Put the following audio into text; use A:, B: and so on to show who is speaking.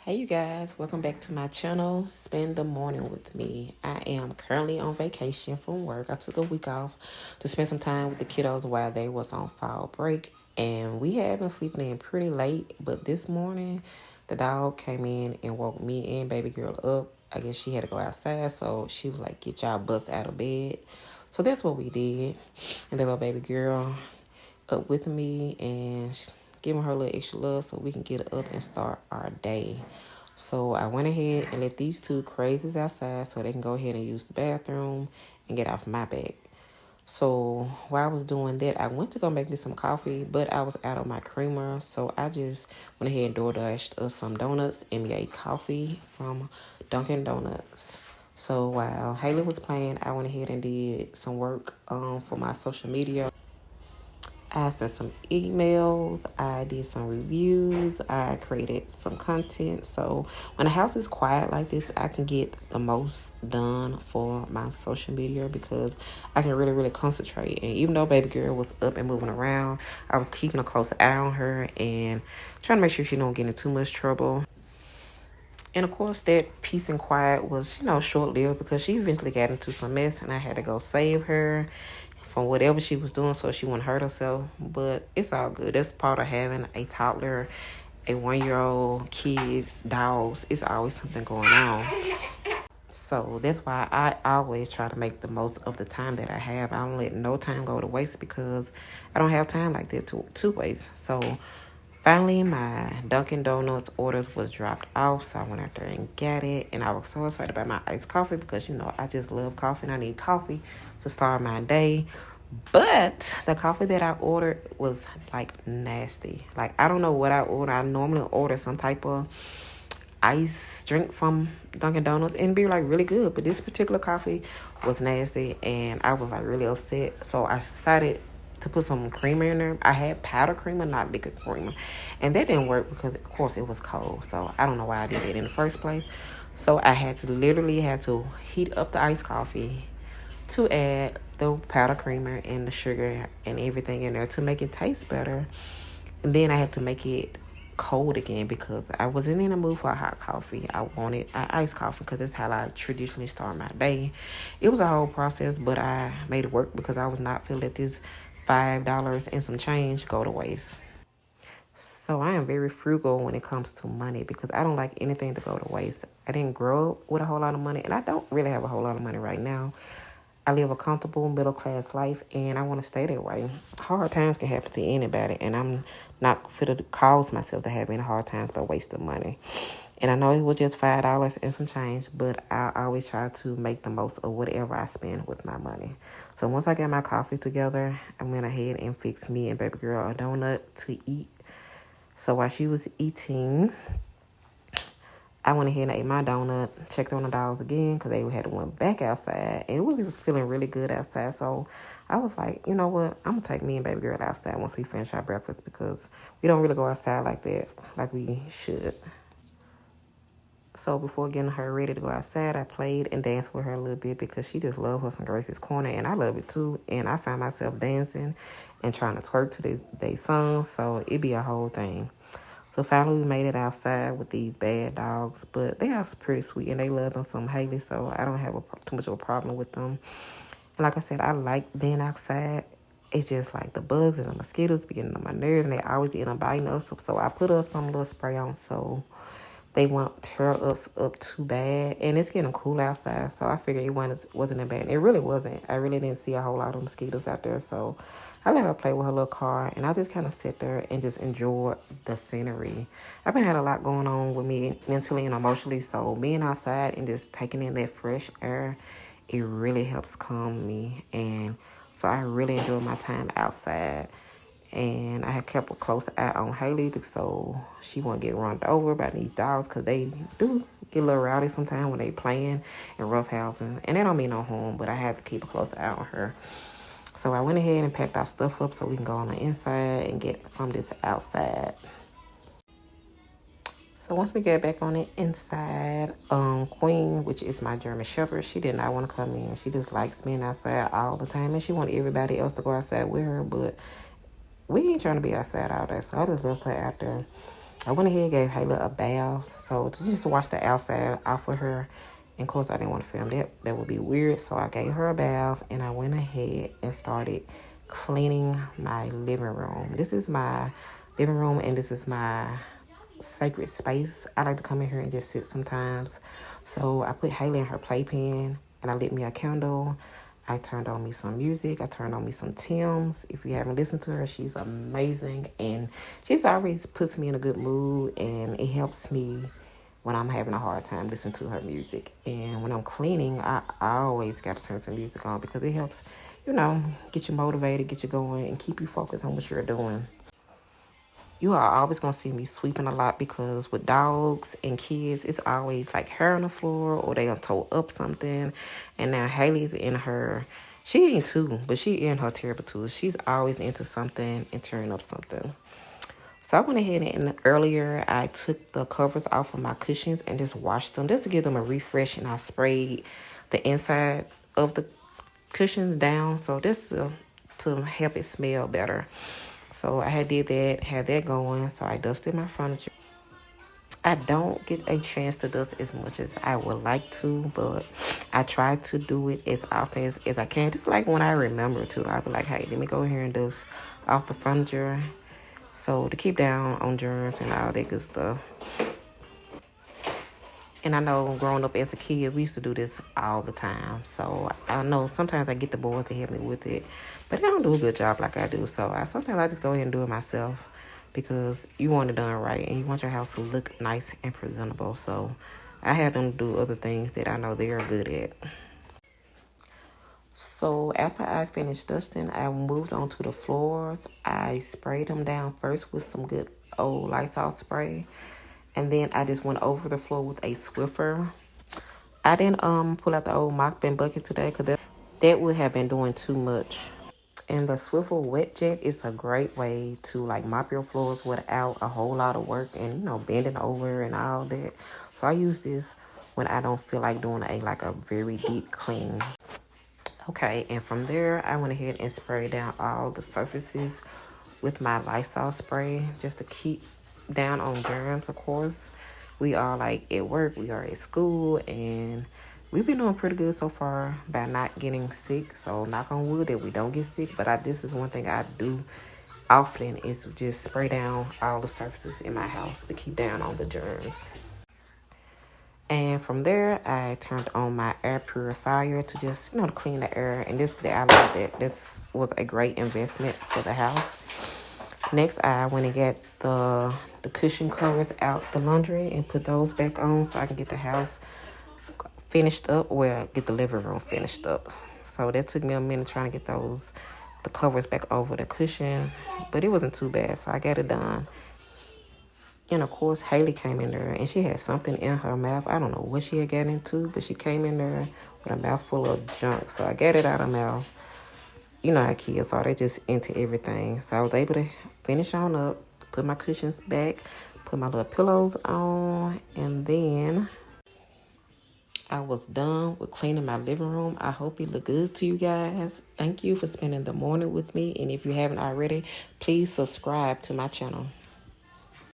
A: Hey you guys, welcome back to my channel, Spend the Morning with me. I am currently on vacation from work. I took a week off to spend some time with the kiddos while they was on fall break. And we had been sleeping in pretty late, but this morning the dog came in and woke me and baby girl up. I guess she had to go outside, so she was like, get y'all butts out of bed. So that's what we did. And there go baby girl up with me and giving her a little extra love so we can get up and start our day. So I went ahead and let these two crazies outside so they can go ahead and use the bathroom and get off my back. So while I was doing that, I went to go make me some coffee, but I was out of my creamer. So I just went ahead and DoorDashed us some donuts and me a coffee from Dunkin' Donuts. So while Haley was playing, I went ahead and did some work for my social media. I sent some emails, I did some reviews, I created some content. So when the house is quiet like this, I can get the most done for my social media because I can really concentrate. And even though baby girl was up and moving around, I was keeping a close eye on her and trying to make sure she don't get in too much trouble. And of course, that peace and quiet was, short-lived because she eventually got into some mess and I had to go save her from whatever she was doing so she wouldn't hurt herself. But it's all good. That's part of having a toddler, a 1-year-old, kids, dogs. It's always something going on. So that's why I always try to make the most of the time that I have. I don't let no time go to waste because I don't have time like that to waste. So finally, my Dunkin' Donuts orders was dropped off, so I went out there and got it. And I was so excited about my iced coffee because, I just love coffee and I need coffee to start my day. But the coffee that I ordered was, nasty. I don't know what I ordered. I normally order some type of ice drink from Dunkin' Donuts and be, really good. But this particular coffee was nasty, and I was, really upset. So I decided to put some creamer in there. I had powder creamer, not liquid creamer. And that didn't work because, of course, it was cold. So I don't know why I did it in the first place. So I had to heat up the iced coffee to add the powder creamer and the sugar and everything in there to make it taste better. And then I had to make it cold again because I wasn't in the mood for a hot coffee. I wanted an iced coffee because that's how I traditionally start my day. It was a whole process, but I made it work because I was not feeling that this $5 and some change go to waste. So I am very frugal when it comes to money because I don't like anything to go to waste. I didn't grow up with a whole lot of money, and I don't really have a whole lot of money right now. I live a comfortable middle-class life, and I want to stay that way. Hard times can happen to anybody, and I'm not fit to cause myself to have any hard times by wasting money. And I know it was just $5 and some change, but I always try to make the most of whatever I spend with my money. So once I got my coffee together, I went ahead and fixed me and baby girl a donut to eat. So while she was eating, I went ahead and ate my donut, checked on the dogs again because they had to went back outside. And it was feeling really good outside. So I was like, you know what? I'm going to take me and baby girl outside once we finish our breakfast because we don't really go outside like that, like we should. So before getting her ready to go outside, I played and danced with her a little bit because she just loves her some Gracie's Corner. And I love it too. And I find myself dancing and trying to twerk to their songs. So it be a whole thing. So finally we made it outside with these bad dogs, but they are pretty sweet and they love them some Haley, so I don't have too much of a problem with them. And like I said, I like being outside. It's just like the bugs and the mosquitoes be getting on my nerves and they always end up biting us. So I put us some little spray on so they won't tear us up too bad. And it's getting cool outside, so I figured it wasn't that bad. It really wasn't. I really didn't see a whole lot of mosquitoes out there, so I let her play with her little car, and I just kind of sit there and just enjoy the scenery. I've been had a lot going on with me mentally and emotionally, so being outside and just taking in that fresh air, it really helps calm me. And so I really enjoy my time outside. And I had kept a close eye on Haley so she won't get run over by these dogs because they do get a little rowdy sometimes when they playing and roughhousing. And they don't mean no harm, but I had to keep a close eye on her. So I went ahead and packed our stuff up so we can go on the inside and get from this outside. So once we get back on the inside, Queen, which is my German Shepherd, she did not want to come in. She just likes being outside all the time, and she wanted everybody else to go outside with her, but we ain't trying to be outside all day, so I just left her out there. I went ahead and gave Haley a bath. So just to wash the outside off of her. And of course, I didn't want to film that. That would be weird. So I gave her a bath and I went ahead and started cleaning my living room. This is my living room and this is my sacred space. I like to come in here and just sit sometimes. So I put Haley in her playpen and I lit me a candle. I turned on me some music. I turned on me some Tim's. If you haven't listened to her, she's amazing. And she's always puts me in a good mood. And it helps me when I'm having a hard time listening to her music. And when I'm cleaning, I always got to turn some music on because it helps, get you motivated, get you going, and keep you focused on what you're doing. You are always going to see me sweeping a lot because with dogs and kids, it's always like hair on the floor or they'll toe up something. And now Haley's in her, she ain't too, but she in her terrible too. She's always into something and tearing up something. So I went ahead and earlier I took the covers off of my cushions and just washed them just to give them a refresh. And I sprayed the inside of the cushions down. So this to help it smell better. So I did that going. So I dusted my furniture. I don't get a chance to dust as much as I would like to, but I try to do it as often as I can. Just like when I remember to, I'll be like, hey, let me go here and dust off the furniture. So to keep down on germs and all that good stuff. And I know growing up as a kid, we used to do this all the time. So I know sometimes I get the boys to help me with it. But they don't do a good job like I do. So sometimes I just go ahead and do it myself. Because you want it done right. And you want your house to look nice and presentable. So I have them do other things that I know they're good at. So after I finished dusting, I moved on to the floors. I sprayed them down first with some good old Lysol spray. And then I just went over the floor with a Swiffer. I didn't pull out the old mop-in bucket today because that would have been doing too much. And the Swiffer Wet Jet is a great way to like mop your floors without a whole lot of work and bending over and all that. So I use this when I don't feel like doing a very deep clean. Okay, and from there I went ahead and sprayed down all the surfaces with my Lysol spray just to keep down on germs. Of course, we are at work, we are at school, and we've been doing pretty good so far by not getting sick. So knock on wood that we don't get sick. But this is one thing I do often is just spray down all the surfaces in my house to keep down on the germs. And from there, I turned on my air purifier to just, to clean the air. And I love it. This was a great investment for the house. Next, I went and got the cushion covers out the laundry and put those back on so I can get the house finished up, get the living room finished up. So that took me a minute trying to get the covers back over the cushion, but it wasn't too bad, so I got it done. And of course, Haley came in there and she had something in her mouth. I don't know what she had gotten into, but she came in there with a mouth full of junk. So I got it out of her mouth. You know how kids are, they just into everything. So I was able to finish on up, put my cushions back, put my little pillows on, and then I was done with cleaning my living room. I hope it looked good to you guys. Thank you for spending the morning with me. And if you haven't already, please subscribe to my channel.